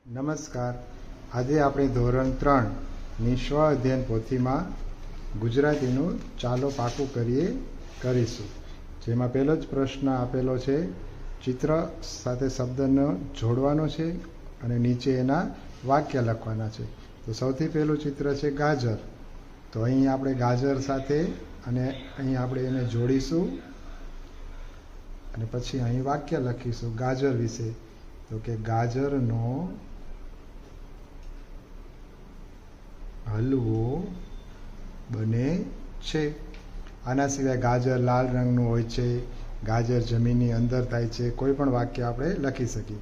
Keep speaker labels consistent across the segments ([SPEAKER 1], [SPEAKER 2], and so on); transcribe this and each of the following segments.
[SPEAKER 1] નમસ્કાર. આજે આપણે ધોરણ 3ની સ્વ અધ્યયન પોથીમાં ગુજરાતીનું ચાલો પાકું કરીએ કરીશું. જેમાં પહેલો જ પ્રશ્ન આપેલો છે, ચિત્ર સાથે શબ્દનો જોડવાનો છે અને નીચે એના વાક્ય લખવાના છે. તો સૌથી પહેલું ચિત્ર છે ગાજર. તો અહીં આપણે ગાજર સાથે અને અહીં આપણે એને જોડીશું અને પછી અહીં વાક્ય લખીશું ગાજર વિશે. તો કે ગાજરનો હલવો બને છે. આના સિવાય ગાજર લાલ રંગનું હોય છે, ગાજર જમીનની અંદર થાય છે. કોઈ પણ વાક્ય આપણે લખી શકીએ.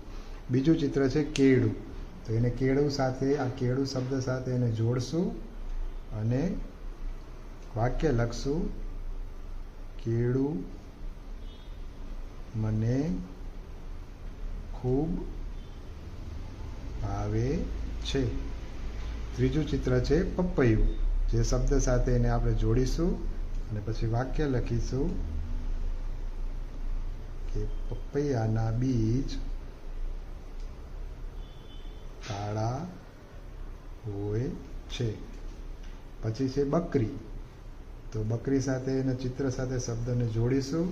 [SPEAKER 1] બીજું ચિત્ર છે કેળું. તો એને કેળું સાથે, આ કેળું શબ્દ સાથે એને જોડશું અને વાક્ય લખશું કેળું મને ખૂબ ભાવે છે. ત્રીજું ચિત્ર છે પપૈયું. જે શબ્દ સાથે એને આપણે જોડીશું અને પછી વાક્ય લખીશું કે પપૈયાના બીજ કાળા હોય છે. પછી છે બકરી. તો બકરી સાથે એના ચિત્ર સાથે શબ્દને જોડીશું,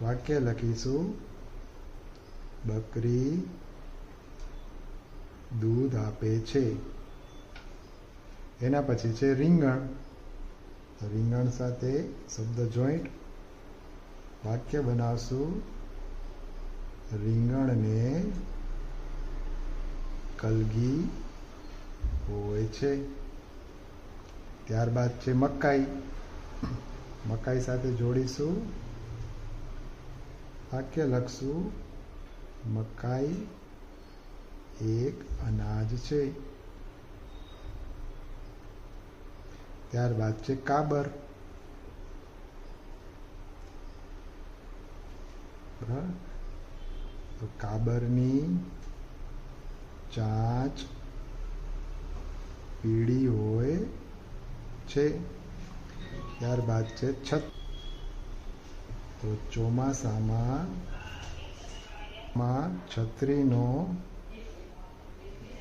[SPEAKER 1] વાક્ય લખીશું બકરી દૂધ આપે છે. એના પછી છે રીંગણ. રીંગણ સાથે શબ્દ જોઈન્ટ વાક્ય બનાવશું રીંગણને કલગી હોય છે. ત્યારબાદ છે મકાઈ. મકાઈ સાથે જોડીશું, વાક્ય લખશું મકાઈ એક અનાજ છે. ત્યારબાદ છે કાબર. તો કાબરની ચાંચ પીળી હોય છે. ત્યારબાદ છે છત. તો ચોમાસામાં છત્રીનો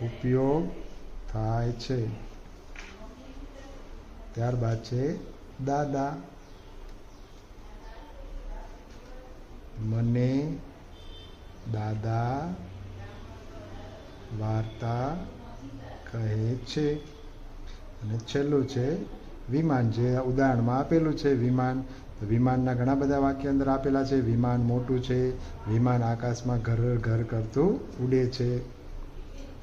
[SPEAKER 1] ઉપયોગ થાય છે. ત્યારબાદ છે દાદા. મને દાદા વાર્તા કહે છે. અને છેલ્લું છે વિમાન. જે ઉદાહરણમાં આપેલું છે વિમાન. વિમાનના ઘણા બધા વાક્ય અંદર આપેલા છે. વિમાન મોટું છે, વિમાન આકાશમાં ઘર ઘર કરતું ઉડે છે.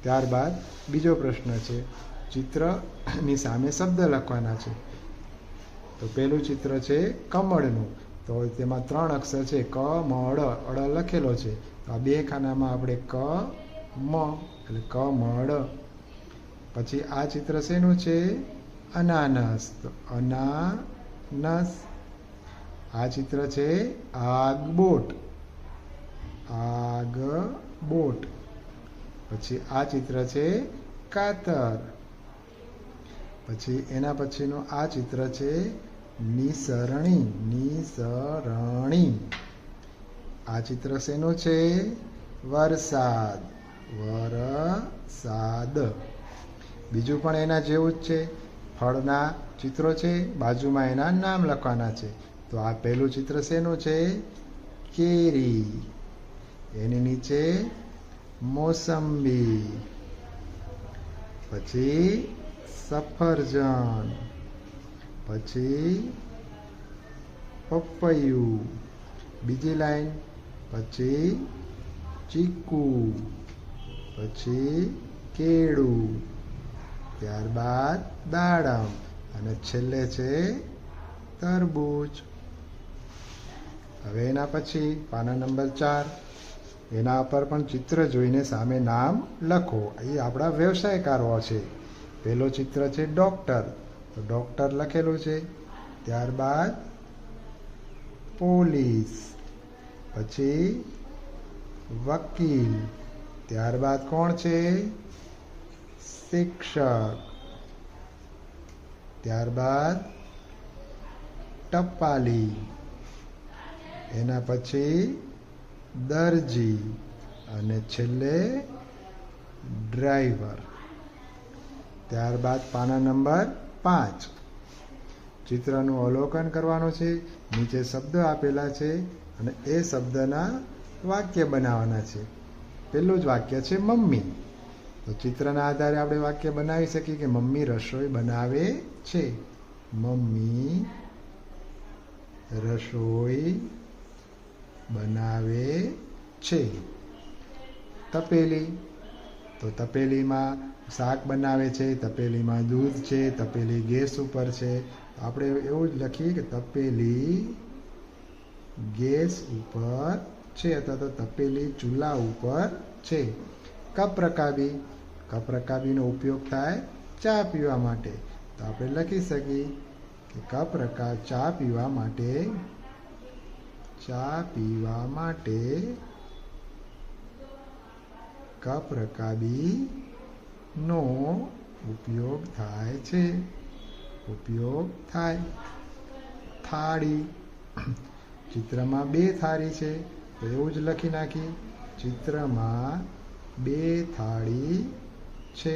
[SPEAKER 1] ત્યારબાદ બીજો પ્રશ્ન છે, ચિત્રની સામે શબ્દ લખવાના છે. તો પહેલું ચિત્ર છે કમળનું. તો તેમાં 3 અક્ષર છે ક મ અડ લખેલો છે. તો આ 2 ખાનામાં આપણે ક મ એટલે કમળ. પછી આ ચિત્ર શેનું છે? અનાનસ. તો અનાનસ. આ ચિત્ર છે આગબોટ. આગબોટ. પછી આ ચિત્ર છે કાતર. પછી એના પછીનું આ ચિત્ર છે નિસરણી. નિસરણી. આ ચિત્ર શેનું છે? વરસાદ. વરસાદ. બીજું પણ એના જેવું જ છે. ફળના ચિત્રો છે, બાજુમાં એના નામ લખવાના છે. તો આ પહેલું ચિત્ર શેનું છે? કેરી. એની નીચે મોસંબી. પછી સફરજન. પછી પપૈયું. બીજી લાઈન. પછી ચીકુ. પછી કેળું. ત્યારબાદ દાડમ અને છેલ્લે છે તરબૂચ. હવે એના પછી પાના નંબર 4. એના પર પણ ચિત્ર જોઈને સામે નામ લખો. એ આપણા વ્યવસાયકારો છે. પહેલો ચિત્ર છે ડૉક્ટર. તો ડૉક્ટર લખેલું છે. ત્યારબાદ પોલીસ. પછી વકીલ. ત્યારબાદ કોણ છે? શિક્ષક. ત્યારબાદ ટપાલી. એના પછી દરજી અને છેલ્લે ડ્રાઈવર. ત્યારબાદ પાના નંબર 5. ચિત્રનું અવલોકન કરવાનું છે. નીચે શબ્દ આપેલા છે અને એ શબ્દના વાક્ય બનાવવાના છે. પહેલું જ વાક્ય છે મમ્મી. તો ચિત્રના આધારે આપણે વાક્ય બનાવી શકીએ કે મમ્મી રસોઈ બનાવે છે. મમ્મી રસોઈ બનાવે છે. તપેલી. તો તપેલીમાં શાક બનાવે છે. તપેલીમાં દૂધ છે. તપેલી ગેસ ઉપર છે. આપણે એવું જ લખીએ કે તપેલી ગેસ ઉપર છે અથવા તો તપેલી ચૂલા ઉપર છે. કપ રકાબી. કપ રકાબીનો ઉપયોગ થાય ચા પીવા માટે. તો આપણે લખી શકીએ કે કપ રકાબ ચા પીવા માટે કપ રકાબીનો ઉપયોગ થાય છે. થાળી. ચિત્રમાં 2 થાળી છે. તો એવું જ લખી નાખી ચિત્રમાં 2 થાળી છે.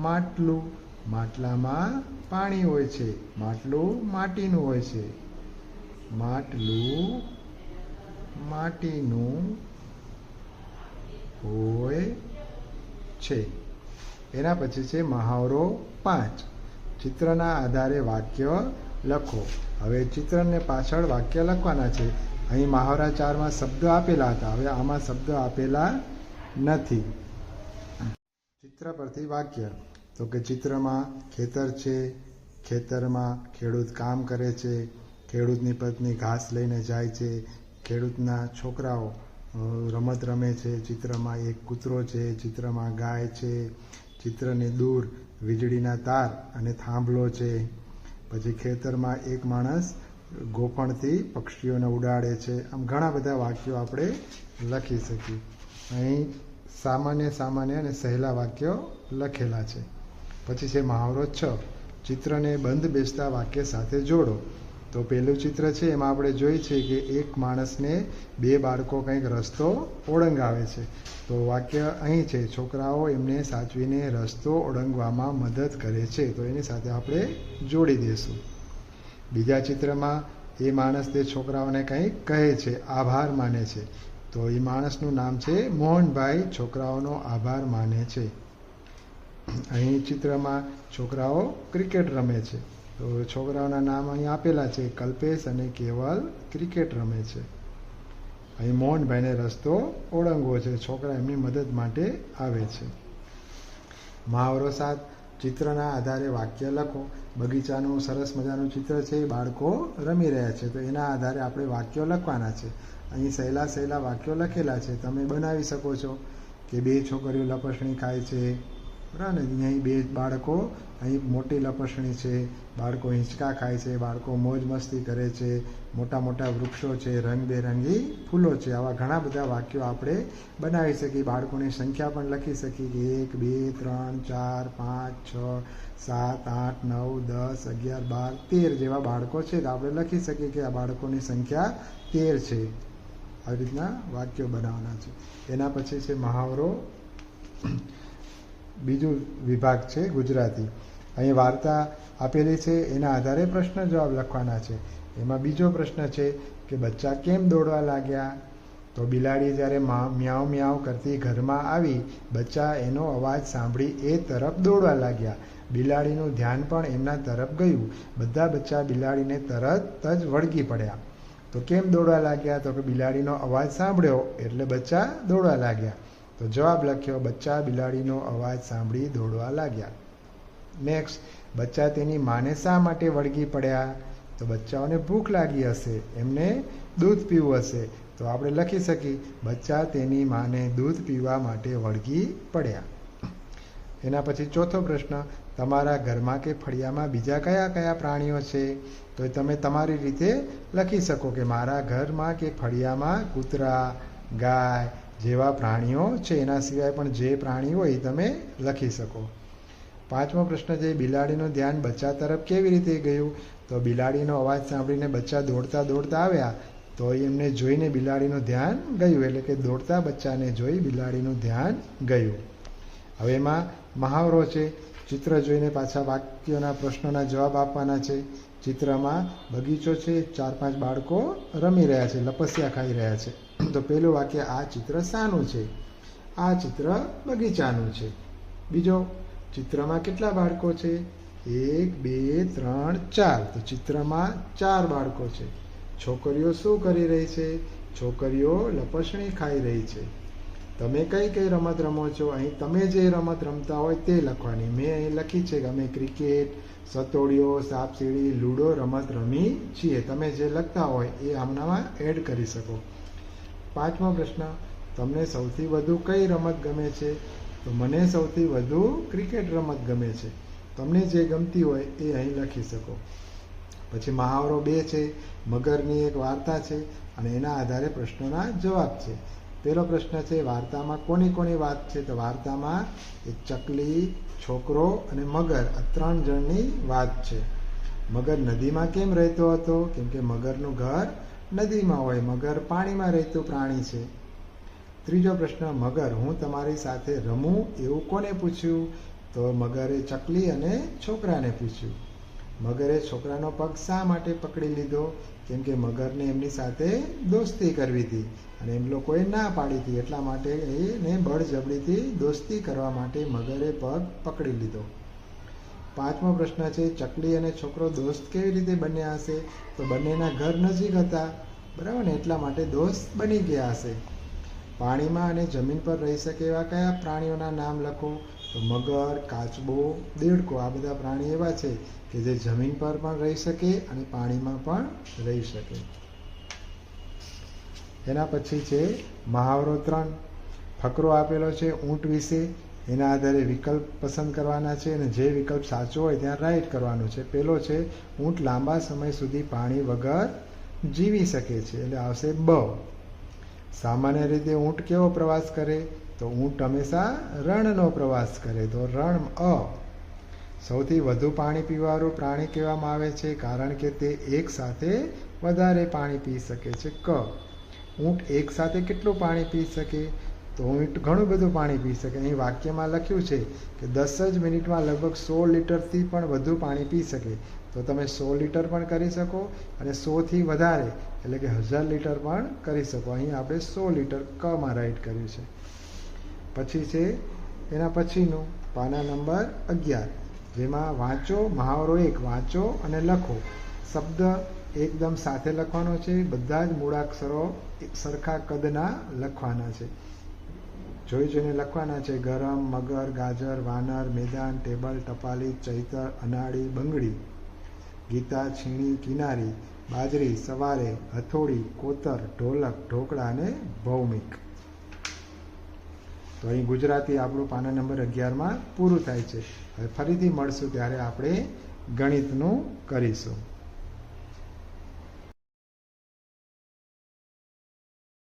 [SPEAKER 1] માટલું. માટલામાં પાણી હોય છે. માટલું માટીનું હોય છે. માટલું માટીનું હોય છે. એના પછી છે મહાવરો 5. ચિત્રના આધારે વાક્ય લખો. હવે ચિત્રને પાછળ વાક્ય લખવાના છે. અહીં મહાવરા 4માં શબ્દ આપેલા હતા. હવે આમાં શબ્દ આપેલા નથી. ચિત્ર પરથી વાક્ય. તો કે ચિત્રમાં ખેતર છે. ખેતરમાં ખેડૂત કામ કરે છે. ખેડૂતની પત્ની ઘાસ લઈને જાય છે. ખેડૂતના છોકરાઓ રમત રમે છે. ચિત્રમાં એક કૂતરો છે. ચિત્રમાં ગાય છે. ચિત્રની દૂર વીજળીના તાર અને થાંભલો છે. પછી ખેતરમાં એક માણસ ગોફણથી પક્ષીઓને ઉડાડે છે. આમ ઘણા બધા વાક્યો આપણે લખી શકીએ. અહીં સામાન્ય અને સહેલા વાક્યો લખેલા છે. પછી છે મહાવરો 6. ચિત્રને બંધ બેસતા વાક્ય સાથે જોડો. તો પહેલું ચિત્ર છે એમાં આપણે જોઈએ છે કે એક માણસને 2 બાળકો કંઈક રસ્તો ઓળંગાવે છે. તો વાક્ય અહીં છે છોકરાઓ એમને સાચવીને રસ્તો ઓળંગવામાં મદદ કરે છે. તો એની સાથે આપણે જોડી દઈશું. બીજા ચિત્રમાં એ માણસ તે છોકરાઓને કંઈક કહે છે, આભાર માને છે. તો એ માણસનું નામ છે મોહનભાઈ. છોકરાઓનો આભાર માને છે. અહીં ચિત્રમાં છોકરાઓ ક્રિકેટ રમે છે. તો છોકરાઓના નામ અહીં આપેલા છે. કલ્પેશ અને કેવલ ક્રિકેટ રમે છે. અહીં મોહનભાઈને રસ્તો ઓળંગવો છે. છોકરા એમની મદદ માટે આવે છે. મહાવરો 7. ચિત્રના આધારે વાક્ય લખો. બગીચાનું સરસ મજાનું ચિત્ર છે. બાળકો રમી રહ્યા છે. તો એના આધારે આપણે વાક્યો લખવાના છે. અહીં સહેલા વાક્યો લખેલા છે. તમે બનાવી શકો છો કે 2 છોકરીઓ લપસણી ખાય છે. બરાબર ને. અહીં 2 બાળકો, અહીં મોટી લપસણી છે. બાળકો હિંચકા ખાય છે. બાળકો મોજ મસ્તી કરે છે. મોટા વૃક્ષો છે. રંગબેરંગી ફૂલો છે. આવા ઘણા બધા વાક્યો આપણે બનાવી શકીએ. બાળકોની સંખ્યા પણ લખી શકીએ કે 1 2 3 4 5 6 7 8 9 10 11 12 13 જેવા બાળકો છે. તો આપણે લખી શકીએ કે આ બાળકોની સંખ્યા 13 છે. આવી રીતના વાક્યો બનાવવાના છે. એના પછી છે મહાવરો. બીજું વિભાગ છે ગુજરાતી. અહીં વાર્તા આપેલી છે. એના આધારે પ્રશ્ન જવાબ લખવાના છે. એમાં બીજો પ્રશ્ન છે કે બચ્ચા કેમ દોડવા લાગ્યા. તો બિલાડી જ્યારે મ્યાઉ મ્યાઉ કરતી ઘરમાં આવી, બચ્ચા એનો અવાજ સાંભળી એ તરફ દોડવા લાગ્યા. બિલાડીનું ધ્યાન પણ એમના તરફ ગયું. બધા બચ્ચા બિલાડીને તરત જ વળગી પડ્યા. તો કેમ દોડવા લાગ્યા. તો કે બિલાડીનો અવાજ સાંભળ્યો એટલે બચ્ચા દોડવા લાગ્યા. તો જવાબ લખ્યો બચ્ચા બિલાડીનો અવાજ સાંભળી દોડવા લાગ્યા. નેક્સ્ટ, બચ્ચા તેની માને શા માટે વળગી પડ્યા. તો બચ્ચાઓને ભૂખ લાગી હશે, એમને દૂધ પીવું હશે. તો આપણે લખી શકીએ બચ્ચા તેની માને દૂધ પીવા માટે વળગી પડ્યા. એના પછી ચોથો પ્રશ્ન, તમારા ઘરમાં કે ફળિયામાં બીજા કયા કયા પ્રાણીઓ છે. તો તમે તમારી રીતે લખી શકો કે મારા ઘરમાં કે ફળિયામાં કૂતરા, ગાય જેવા પ્રાણીઓ છે. એના સિવાય પણ જે પ્રાણી હોય એ તમે લખી શકો. પાંચમો પ્રશ્ન છે, બિલાડીનું ધ્યાન બચ્ચા તરફ કેવી રીતે ગયું. તો બિલાડીનો અવાજ સાંભળીને બચ્ચા દોડતા દોડતા આવ્યા. તો એમને જોઈને બિલાડીનું ધ્યાન ગયું, એટલે કે દોડતા બચ્ચાને જોઈ બિલાડીનું ધ્યાન ગયું. હવે એમાં મહાવરો છે. ચિત્ર જોઈને પાછા વાક્યોના પ્રશ્નોના જવાબ આપવાના છે. ચિત્રમાં બગીચો છે, 4-5 બાળકો રમી રહ્યા છે, લપસ્યા ખાઈ રહ્યા છે. તો પહેલું વાક્ય, આ ચિત્ર શાનું છે? આ ચિત્ર બગીચાનું છે. બીજો, ચિત્રમાં કેટલા બાળકો છે? 1, 2, 3, 4. તો ચિત્રમાં 4 બાળકો છે. છોકરીઓ શું કરી રહી છે? છોકરીઓ લપસણી ખાઈ રહી છે. તમે કઈ કઈ રમત રમો છો? અહીં તમે જે રમત રમતા હોય તે લખવાની. મેં અહીં લખી છે કે અમે ક્રિકેટ, સતોડિયો, સાપસીડી, લૂડો રમત રમી છીએ. તમે જે લખતા હોય એ આમનામાં એડ કરી શકો. 5મો પ્રશ્ન, તમને સૌથી વધુ કઈ રમત ગમે છે? તો મને સૌથી વધુ ક્રિકેટ રમત ગમે છે. તમને જે ગમતી હોય એ અહીં લખી શકો. પછી મહાવરો 2 છે, મગરની એક વાર્તા છે અને એના આધારે પ્રશ્નોના જવાબ છે. પહેલો પ્રશ્ન છે, વાર્તામાં કોની કોની વાત છે? તો વાર્તામાં એક ચકલી, છોકરો અને મગર, આ 3 જણની વાત છે. મગર નદીમાં કેમ રહેતો હતો? કેમ કે મગરનું ઘર નદીમાં હોય. મગર પાણીમાં રહેતું પ્રાણી છે. ત્રીજો પ્રશ્ન, મગર, હું તમારી સાથે રમું એવું કોને પૂછ્યું? તો મગરે ચકલી અને છોકરાને પૂછ્યું. મગરે છોકરાનો પગ શા માટે પકડી લીધો? કેમ કે મગરને એમની સાથે દોસ્તી કરવી હતી અને એમ લોકોએ ના પાડી હતી. એટલા માટે એને બળજબરીથી દોસ્તી કરવા માટે મગરે પગ પકડી લીધો. 5મો પ્રશ્ન છે, ચકલી અને છોકરો દોસ્ત કેવી રીતે બન્યા હશે? તો બંનેના ઘર નજીક હતા, બરાબર ને, એટલા માટે દોસ્ત બની ગયા હશે. પાણીમાં અને જમીન પર રહી શકે એવા કયા પ્રાણીઓના નામ લખો? તો મગર, કાચબો, દેડકો, આ બધા પ્રાણી એવા છે કે જે જમીન પર પણ રહી શકે અને પાણીમાં પણ રહી શકે. એના પછી છે મહાવરો 3. ફકરો આપેલો છે ઊંટ વિશે. એના આધારે વિકલ્પ પસંદ કરવાના છે અને જે વિકલ્પ સાચો હોય ત્યાં રાઈટ કરવાનું છે. પહેલો છે, ઊંટ લાંબા સમય સુધી પાણી વગર જીવી શકે છે, એટલે આવશે બ. સામાન્ય રીતે ઊંટ કેવો પ્રવાસ કરે? તો ઊંટ હંમેશા રણનો પ્રવાસ કરે, તો રણ અ. સૌથી વધુ પાણી પીવાવાળું પ્રાણી કહેવામાં આવે છે કારણ કે તે એક સાથે વધારે પાણી પી શકે છે, ક. ઊંટ એક સાથે કેટલું પાણી પી શકે? તો ઊંટ ઘણું બધું પાણી પી શકે. અહીં વાક્યમાં લખ્યું છે કે 10 જ મિનિટમાં લગભગ 100 લીટરથી પણ વધુ પાણી પી શકે. તો તમે 100 લીટર પણ કરી શકો અને 100થી વધારે એટલે કે 1000 લીટર પણ કરી શકો. અહીં આપણે 100 લીટર કમાં રાઈટ કર્યું છે. પછી છે એના પછીનું પાના નંબર 11, જેમાં વાંચો મહાવરો 1, વાંચો અને લખો. શબ્દ એકદમ સાથે લખવાનો છે. બધા જ મૂળાક્ષરો સરખા કદના લખવાના છે. જોઈ જોઈને લખવાના છે. ગરમ, મગર, ગાજર, વાનર, મેદાન, ટેબલ, ટપાલી, ચૈતર, અનાળી, બંગડી, ગીતા, છીણી, કિનારી, બાજરી, સવારે, હથોડી, કોતર, ઢોલક, ઢોકળા અને ભૌમિક. તો અહીં ગુજરાતી આપણું પાના નંબર 11માં પૂરું થાય છે. હવે ફરીથી મળશું ત્યારે આપણે ગણિતનું કરીશું.